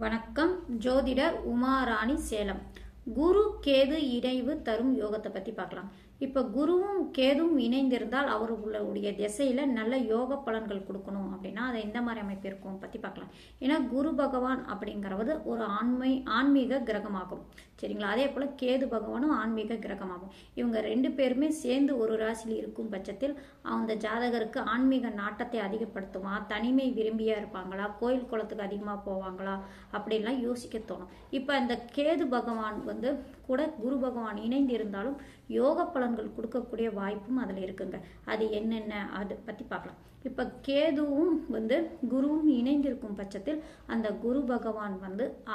வணக்கம். ஜோதிடர் உமாராணி, சேலம். குரு கேது இணைவு தரும் யோகத்தை பற்றி பார்க்கலாம். இப்போ குருவும் கேதுவும் இணைந்திருந்தால் அவர்களுடைய திசையில் நல்ல யோக பலன்கள் கொடுக்கணும் அப்படின்னா அதை எந்த மாதிரி அமைப்பு இருக்கும் பற்றி பார்க்கலாம். ஏன்னா குரு பகவான் அப்படிங்கிறது ஒரு ஆன்மீக கிரகமாகும். சரிங்களா? அதே போல் கேது பகவானும் ஆன்மீக கிரகமாகும். இவங்க ரெண்டு பேருமே சேர்ந்து ஒரு ராசியில் இருக்கும் பட்சத்தில் அந்த ஜாதகருக்கு ஆன்மீக நாட்டத்தை அதிகப்படுத்துமா, தனிமை விரும்பியா இருப்பாங்களா, கோயில் குளத்துக்கு அதிகமாக போவாங்களா அப்படின்லாம் யோசிக்க தோணும். இப்போ இந்த கேது பகவான் கூட குரு பகவான் இணைந்து இருந்தாலும் யோக பலன்கள் கொடுக்கக்கூடிய வாய்ப்பும் அதில் இருக்குங்க. அது என்னென்ன அதை பற்றி பார்க்கலாம். இப்போ கேதுவும் குருவும் இணைந்திருக்கும் பட்சத்தில் அந்த குரு பகவான்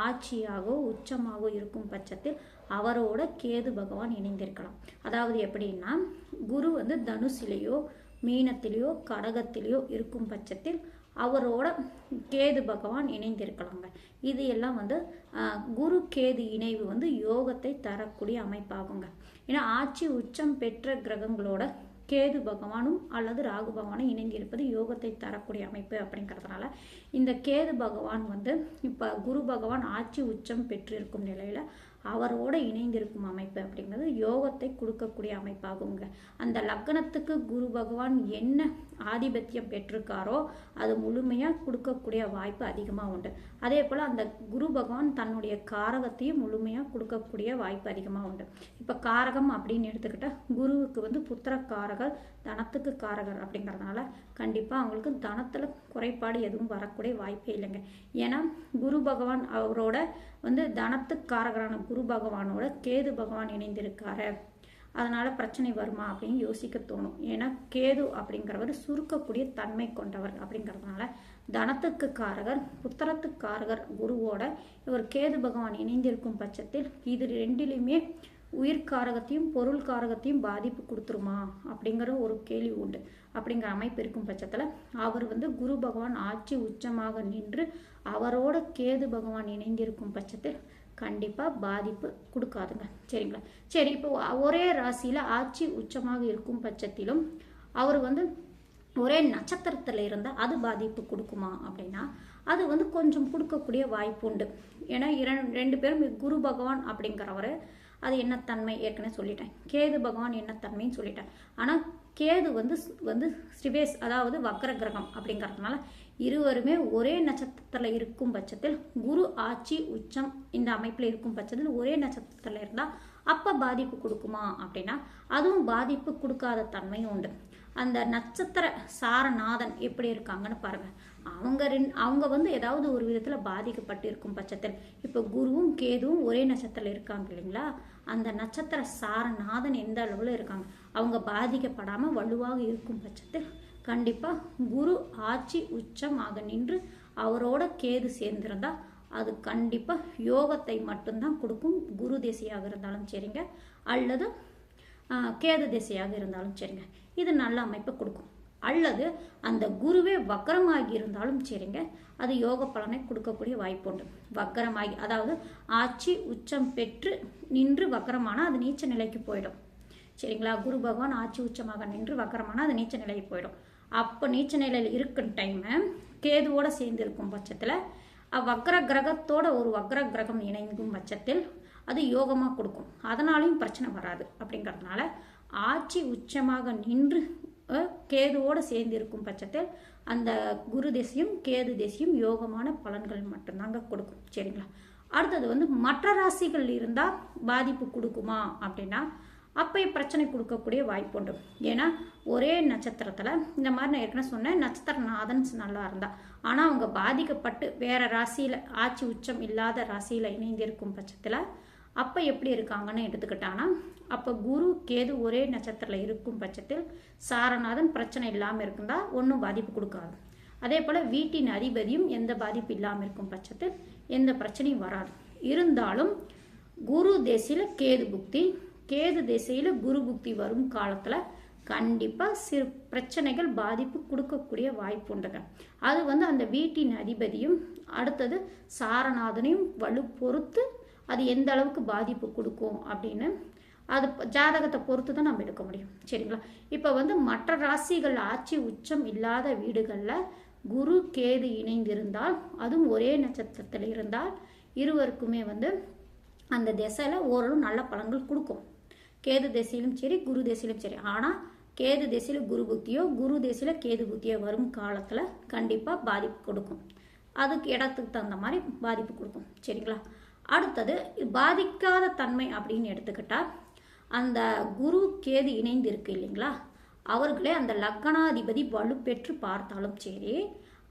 ஆட்சியாகவோ உச்சமாகவோ இருக்கும் பட்சத்தில் அவரோட கேது பகவான் இணைந்திருக்கலாம். அதாவது எப்படின்னா, குரு தனுசிலேயோ மீனத்திலேயோ கடகத்திலேயோ இருக்கும் பட்சத்தில் அவரோட கேது பகவான் இணைந்திருக்கலாங்க. இது எல்லாம் குரு கேது இணைவு யோகத்தை தரக்கூடிய அமைப்பாகுங்க. ஏன்னா ஆட்சி உச்சம் பெற்ற கிரகங்களோட கேது பகவானும் அல்லது ராகு பகவானும் இணைந்திருப்பது யோகத்தை தரக்கூடிய அமைப்பு அப்படிங்கிறதுனால இந்த கேது பகவான் இப்போ குரு பகவான் ஆட்சி உச்சம் பெற்றிருக்கும் நிலையில அவரோட இணைந்திருக்கும் அமைப்பு அப்படிங்கிறது யோகத்தை கொடுக்கக்கூடிய அமைப்பாகுங்க. அந்த லக்னத்துக்கு குரு பகவான் என்ன ஆதிபத்தியம் பெற்றிருக்காரோ அது முழுமையாக கொடுக்கக்கூடிய வாய்ப்பு அதிகமாக உண்டு. அதே போல் அந்த குரு பகவான் தன்னுடைய காரகத்தையும் முழுமையாக கொடுக்கக்கூடிய வாய்ப்பு அதிகமாக உண்டு. இப்போ காரகம் அப்படின்னு எடுத்துக்கிட்டால் குருவுக்கு புத்திர காரகர், தனத்துக்கு காரகர் அப்படிங்கிறதுனால கண்டிப்பாக அவங்களுக்கு தனத்தில் குறைபாடு எதுவும் வரக்கூடிய வாய்ப்பே இல்லைங்க. ஏன்னா குரு பகவான் அவரோட தனத்துக்கு காரகரான குரு பகவானோட கேது பகவான் இணைந்திருக்காரு. அதனால பிரச்சனை வருமா அப்படின்னு யோசிக்க தோணும். ஏன்னா கேது அப்படிங்கிறவர் சுருக்கக்கூடிய தன்மை கொண்டவர் அப்படிங்கிறதுனால தனத்துக்கு காரகர், புத்திரத்துக்கு காரகர் குருவோட இவர் கேது பகவான் இணைந்திருக்கும் பட்சத்தில் இது ரெண்டிலுமே உயிர்காரகத்தையும் பொருள் காரகத்தையும் பாதிப்பு கொடுத்துருமா அப்படிங்கிற ஒரு கேள்வி உண்டு. அப்படிங்கிற அமைப்பு இருக்கும் பட்சத்தில் அவர் குரு பகவான் ஆட்சி உச்சமாக நின்று அவரோட கேது பகவான் இணைந்திருக்கும் பட்சத்தில் கண்டிப்பாக பாதிப்பு கொடுக்காதுங்க. சரிங்களா? சரி, இப்போ ஒரே ராசியில் ஆட்சி உச்சமாக இருக்கும் பட்சத்திலும் அவர் ஒரே நட்சத்திரத்தில் இருந்தால் அது பாதிப்பு கொடுக்குமா அப்படின்னா அது கொஞ்சம் கொடுக்கக்கூடிய வாய்ப்பு உண்டு. ஏன்னா ரெண்டு பேரும் குரு பகவான் அப்படிங்கிறவர் அது என்ன தன்மை ஏற்கனவே சொல்லிட்டேன், கேது பகவான் என்ன தன்மைன்னு சொல்லிட்டேன். ஆனால் கேது ஸ்ரிவேஸ், அதாவது வக்ர கிரகம் அப்படிங்கிறதுனால இருவருமே ஒரே நட்சத்திரத்தில் இருக்கும் பட்சத்தில் குரு ஆட்சி உச்சம் இந்த அமைப்பில் இருக்கும் பட்சத்தில் ஒரே நட்சத்திரத்தில் இருந்தால் அப்போ பாதிப்பு கொடுக்குமா அப்படின்னா அதுவும் பாதிப்பு கொடுக்காத தன்மையும் உண்டு. அந்த நட்சத்திர சாரநாதன் எப்படி இருக்காங்கன்னு பாருங்க. அவங்க ஏதாவது ஒரு விதத்தில் பாதிக்கப்பட்டு இருக்கும் பட்சத்தில் இப்போ குருவும் கேதுவும் ஒரே நட்சத்திரத்தில் இருக்காங்க இல்லைங்களா, அந்த நட்சத்திர சாரநாதன் எந்த அளவில் இருக்காங்க, அவங்க பாதிக்கப்படாமல் வலுவாக இருக்கும் பட்சத்தில் கண்டிப்பாக குரு ஆட்சி உச்சமாக நின்று அவரோட கேது சேர்ந்திருந்தா அது கண்டிப்பாக யோகத்தை மட்டும்தான் கொடுக்கும். குரு திசையாக இருந்தாலும் சரிங்க, அல்லது கேது திசையாக இருந்தாலும் சரிங்க, இது நல்ல அமைப்பை கொடுக்கும். அல்லது அந்த குருவே வக்கரமாகி இருந்தாலும் சரிங்க, அது யோக பலனை கொடுக்கக்கூடிய வாய்ப்பு உண்டு. வக்கரமாகி, அதாவது ஆட்சி உச்சம் பெற்று நின்று வக்கரமானால் அது நீச்ச நிலைக்கு போயிடும். சரிங்களா? குரு பகவான் ஆட்சி உச்சமாக நின்று வக்கரமானால் அது நீச்ச நிலைக்கு போயிடும். அப்போ நீச்ச நிலையில் இருக்கும் டைமு கேதுவோட சேர்ந்து இருக்கும் பட்சத்தில் வக்ர கிரகத்தோட ஒரு வக்ர கிரகம் இணைக்கும் பட்சத்தில் அது யோகமாக கொடுக்கும். அதனாலையும் பிரச்சனை வராது. அப்படிங்கிறதுனால ஆட்சி உச்சமாக நின்று கேதுவோடு சேர்ந்து இருக்கும் பட்சத்தில் அந்த குரு திசையும் கேது திசையும் யோகமான பலன்கள் மட்டும்தாங்க கொடுக்கும். சரிங்களா? அடுத்தது மற்ற ராசிகள் இருந்தால் பாதிப்பு கொடுக்குமா அப்படின்னா அப்போ பிரச்சனை கொடுக்கக்கூடிய வாய்ப்பு உண்டு. ஏன்னா ஒரே நட்சத்திரத்தில் இந்த மாதிரி நான் ஏற்கனவே சொன்னேன், நட்சத்திரநாதன் நல்லா இருந்தா, ஆனால் அவங்க பாதிக்கப்பட்டு வேற ராசியில் ஆட்சி உச்சம் இல்லாத ராசியில் இணைந்திருக்கும் பட்சத்தில் அப்போ எப்படி இருக்காங்கன்னு எடுத்துக்கிட்டாங்கன்னா அப்போ குரு கேது ஒரே நட்சத்திரத்தில் இருக்கும் பட்சத்தில் சாரநாதன் பிரச்சனை இல்லாமல் இருக்குந்தா ஒன்றும் பாதிப்பு கொடுக்காது. அதே போல் வீட்டின் அதிபதியும் எந்த பாதிப்பு இல்லாமல் இருக்கும் பட்சத்தில் எந்த பிரச்சனையும் வராது. இருந்தாலும் குரு திசையில் கேது புக்தி, கேது திசையில் குரு புக்தி வரும் காலத்தில் கண்டிப்பாக சிறு பிரச்சனைகள் பாதிப்பு கொடுக்கக்கூடிய வாய்ப்பு உண்டுங்க. அது அந்த வீட்டின் அதிபதியும் அடுத்தது சாரநாதனையும் வலு பொறுத்து அது எந்த அளவுக்கு பாதிப்பு கொடுக்கும் அப்படின்னு அது ஜாதகத்தை பொறுத்து தான் நம்ம எடுக்க முடியும். சரிங்களா? இப்போ மற்ற ராசிகள் ஆட்சி உச்சம் இல்லாத வீடுகளில் குரு கேது இணைந்திருந்தால், அதுவும் ஒரே நட்சத்திரத்தில் இருந்தால், இருவருக்குமே அந்த திசையில் ஓரளவு நல்ல பலன்கள் கொடுக்கும். கேது திசையிலும் சரி, குரு திசையிலும் சரி. ஆனால் கேது திசையில் குரு புத்தியோ, குரு திசையில் கேது புத்தியோ வரும் காலத்தில் கண்டிப்பாக பாதிப்பு கொடுக்கும். அதுக்கு இடத்துக்கு தகுந்த மாதிரி பாதிப்பு கொடுக்கும். சரிங்களா? அடுத்தது பாதிக்காத தன்மை அப்படின்னு எடுத்துக்கிட்டா, அந்த குரு கேது இணைந்து இருக்கு இல்லைங்களா, அவர்களே அந்த லக்னாதிபதி வலுப்பெற்று பார்த்தாலும் சரி,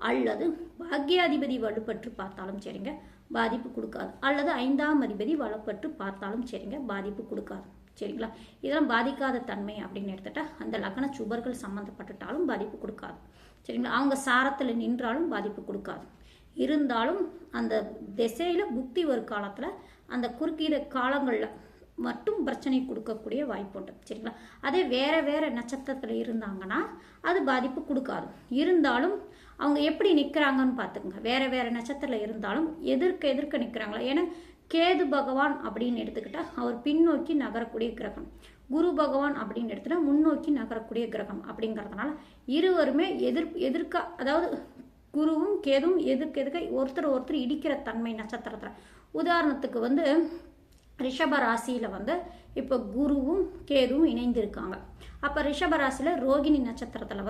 அல்லது பாக்யாதிபதி வலுப்பெற்று பார்த்தாலும் சரிங்க, பாதிப்பு கொடுக்காது. அல்லது 5ஆம் அதிபதி வலுப்பெற்று பார்த்தாலும் சரிங்க, பாதிப்பு கொடுக்காது. சரிங்களா? இதெல்லாம் பாதிக்காத தன்மை அப்படின்னு எடுத்துட்டா, அந்த லக்ன சுபர்கள் சம்மந்தப்பட்டுட்டாலும் பாதிப்பு கொடுக்காது. சரிங்களா? அவங்க சாரத்தில் நின்றாலும் பாதிப்பு கொடுக்காது. இருந்தாலும் அந்த திசையில் புக்தி ஒரு காலத்தில் அந்த குறுக்கீடு காலங்களில் மட்டும் பிரச்சனை கொடுக்கக்கூடிய வாய்ப்பு உண்டு. சரிங்களா? அதே வேற வேற நட்சத்திரத்தில் இருந்தாங்கன்னா அது பாதிப்பு கொடுக்காது. இருந்தாலும் அவங்க எப்படி நிற்கிறாங்கன்னு பார்த்துக்கோங்க. வேற வேற நட்சத்திரத்தில் இருந்தாலும் எதிர்க்க நிற்கிறாங்களா? ஏன்னா கேது பகவான் அப்படின்னு எடுத்துக்கிட்டா அவர் பின்னோக்கி நகரக்கூடிய கிரகம், குரு பகவான் அப்படின்னு எடுத்துட்டா முன்னோக்கி நகரக்கூடிய கிரகம். அப்படிங்கிறதுனால இருவருமே எதிர்க்க, அதாவது குருவும் கேதுவும் எதிர்க்க ஒருத்தர் இடிக்கிற தன்மை நட்சத்திரத்தில். உதாரணத்துக்கு ரிஷப ராசியில் இப்போ குருவும் கேதுவும் இணைந்திருக்காங்க. அப்போ ரிஷப ராசியில் ரோகிணி நட்சத்திரத்தில்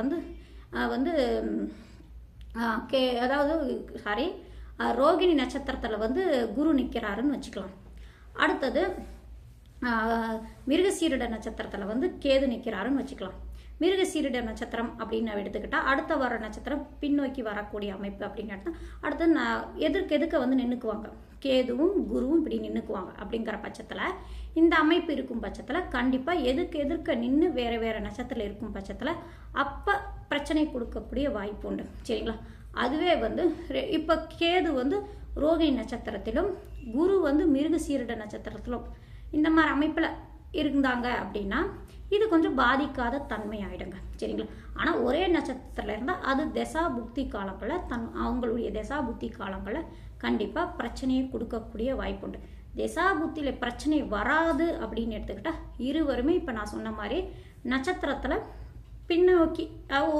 ரோகிணி நட்சத்திரத்தில் குரு நிற்கிறாருன்னு வச்சுக்கலாம். அடுத்தது மிருகசீரிட நட்சத்திரத்தில் கேது நிற்கிறாருன்னு வச்சுக்கலாம். மிருகசீரிட நட்சத்திரம் அப்படின்னு எடுத்துக்கிட்டா அடுத்த வர நட்சத்திரம் பின்னோக்கி வரக்கூடிய அமைப்பு அப்படின்னு எடுத்தா அடுத்து எதுக்க நின்றுக்குவாங்க. கேதுவும் குருவும் இப்படி நின்றுக்குவாங்க. அப்படிங்கிற பட்சத்தில் இந்த அமைப்பு இருக்கும் பட்சத்தில் கண்டிப்பாக எதிர்க்க நின்று வேற வேற நட்சத்திரத்தில் இருக்கும் பட்சத்தில் அப்போ பிரச்சனை கொடுக்கக்கூடிய வாய்ப்பு உண்டு. சரிங்களா? அதுவே இப்போ கேது ரோகிணி நட்சத்திரத்திலும் குரு மிருகசீரிட நட்சத்திரத்திலும் இந்த மாதிரி அமைப்பில் இருந்தாங்க அப்படின்னா இது கொஞ்சம் பாதிக்காத தன்மை ஆயிடுங்க. சரிங்களா? ஆனால் ஒரே நட்சத்திரத்தில் இருந்தால் அது தசா புக்தி காலங்களில் அவங்களுடைய தசா புத்தி காலங்களில் கண்டிப்பாக பிரச்சனையை கொடுக்கக்கூடிய வாய்ப்பு உண்டு. தசா புத்தியில் பிரச்சனை வராது அப்படின்னு எடுத்துக்கிட்டா இருவருமே இப்போ நான் சொன்ன மாதிரி நட்சத்திரத்தில் பின்னோக்கி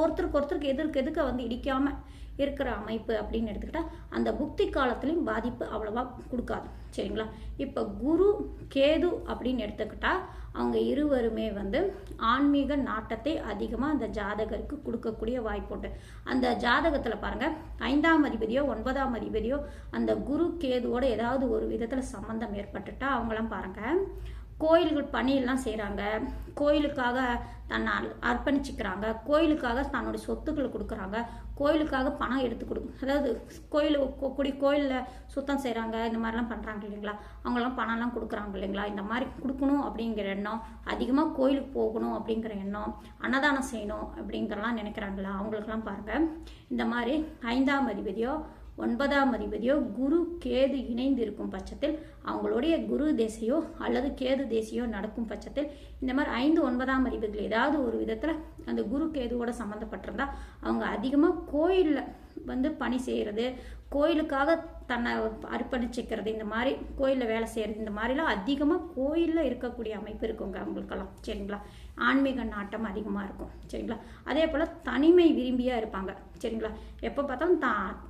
ஒருத்தருக்கு எதுக்க இடிக்காமல் இருக்கிற அமைப்பு அப்படின்னு எடுத்துக்கிட்டா அந்த புக்தி காலத்துலேயும் பாதிப்பு அவ்வளவா கொடுக்காது. சரிங்களா? இப்போ குரு கேது அப்படின்னு எடுத்துக்கிட்டா அவங்க இருவருமே ஆன்மீக நாட்டத்தை அதிகமாக அந்த ஜாதகருக்கு கொடுக்கக்கூடிய வாய்ப்பு உண்டு. அந்த ஜாதகத்தில் பாருங்கள் 5ஆம் அதிபதியோ 9ஆம் அதிபதியோ அந்த குரு கேதுவோட ஏதாவது ஒரு விதத்தில் சம்பந்தம் ஏற்பட்டுட்டா அவங்களாம் பாருங்கள் கோயில்கள் பணியெல்லாம் செய்கிறாங்க, கோயிலுக்காக தன்னை அர்ப்பணிச்சுக்கிறாங்க, கோயிலுக்காக தன்னுடைய சொத்துக்களை கொடுக்குறாங்க, கோயிலுக்காக பணம் எடுத்து அதாவது கோயிலில் சுத்தம் செய்கிறாங்க, இந்த மாதிரிலாம் பண்ணுறாங்க இல்லைங்களா, அவங்களாம் பணம்லாம் கொடுக்குறாங்க இல்லைங்களா, இந்த மாதிரி கொடுக்கணும் அப்படிங்கிற எண்ணம், அதிகமாக கோயிலுக்கு போகணும் அப்படிங்கிற எண்ணம், அன்னதானம் செய்யணும் அப்படிங்கிறலாம் நினைக்கிறாங்களா, அவங்களுக்கெல்லாம் பாருங்கள் இந்த மாதிரி 5ஆம் அதிபதியோ 9ஆம் அதிபதியோ குரு கேது இணைந்து இருக்கும் பட்சத்தில் அவங்களுடைய குரு தேசையோ அல்லது கேது தேசையோ நடக்கும் பட்சத்தில் இந்த மாதிரி 5, 9ஆம் அதிபதிகள் ஏதாவது ஒரு விதத்தில் அந்த குரு கேதுவோட சம்மந்தப்பட்டிருந்தா அவங்க அதிகமாக கோயிலில் பணி செய்கிறது, கோயிலுக்காக தன்னை அர்ப்பணிச்சுக்கிறது, இந்த மாதிரி கோயிலில் வேலை செய்கிறது, இந்த மாதிரிலாம் அதிகமாக கோயிலில் இருக்கக்கூடிய அமைப்பு இருக்குங்க அவங்களுக்கெல்லாம். சரிங்களா? ஆன்மீக நாட்டம் அதிகமாக இருக்கும். சரிங்களா? அதே போல் தனிமை விரும்பியாக இருப்பாங்க. சரிங்களா? எப்போ பார்த்தாலும்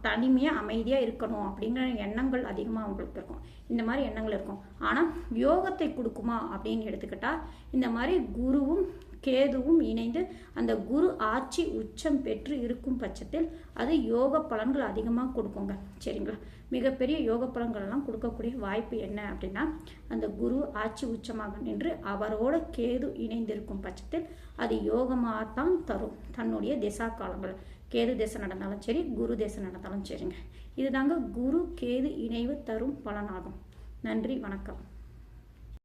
தனிமையாக அமைதியாக இருக்கணும் அப்படிங்கிற எண்ணங்கள் அதிகமாக அவங்களுக்கு இருக்கும். இந்த மாதிரி எண்ணங்கள் இருக்கும். ஆனால் யோகத்தை கொடுக்குமா அப்படின்னு எடுத்துக்கிட்டால் இந்த மாதிரி குருவும் கேதுவும் இணைந்து அந்த குரு ஆட்சி உச்சம் பெற்று இருக்கும் பட்சத்தில் அது யோக பலன்கள் அதிகமாக கொடுக்குங்க. சரிங்களா? மிகப்பெரிய யோக பலன்கள்லாம் கொடுக்கக்கூடிய வாய்ப்பு என்ன அப்படின்னா அந்த குரு ஆட்சி உச்சமாக நின்று அவரோட கேது இணைந்திருக்கும் பட்சத்தில் அது யோகமாகத்தான் தரும். தன்னுடைய திசா காலங்கள் கேது தேசம் நடந்தாலும் சரி, குரு தேசம் நடந்தாலும் சரிங்க. இதுதாங்க குரு கேது இணைவு தரும் பலனாகும். நன்றி, வணக்கம்.